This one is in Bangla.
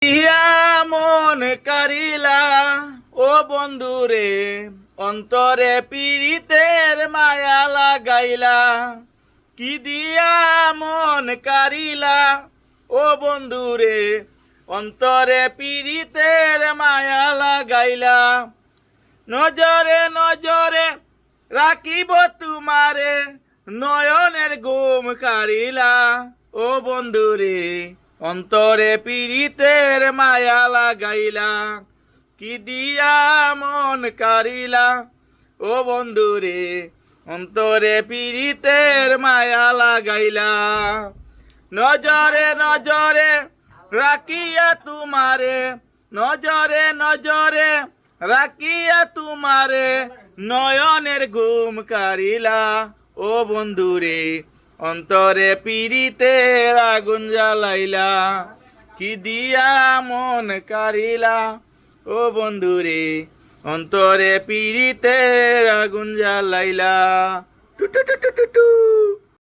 ইয়া মন কারিলা ও বন্ধুরে, অন্তরে পীড়িতের মায়া লাগাইলা। কি দিয়া মন কারিলা ও বন্ধুরে, অন্তরে পীড়িতের মায়া লাগাইলা। নজরে নজরে রাখিব তোমারে, নয়নের ঘুম কারিলা ও বন্ধুরে, অন্তরে পীড়িতের মায়া লাগাইলা। কি দিয়া মন কারিলা ও বন্ধুরে, অন্তরে পীড়িতের মায়া লাগাইলা। নজরে নজরে রাখিয়া তোমারে, নজরে নজরে রাখিয়া তোমারে, নয়নের ঘুম কারিলা ও বন্ধুরে, অন্তরে পীড়িতের আগুন জ্বালাইলা। কি দিয়া মন কারিলা ও বন্ধুরে, অন্তরে পীড়িতের আগুন জ্বালাইলা। টু টু টু টু টু টু।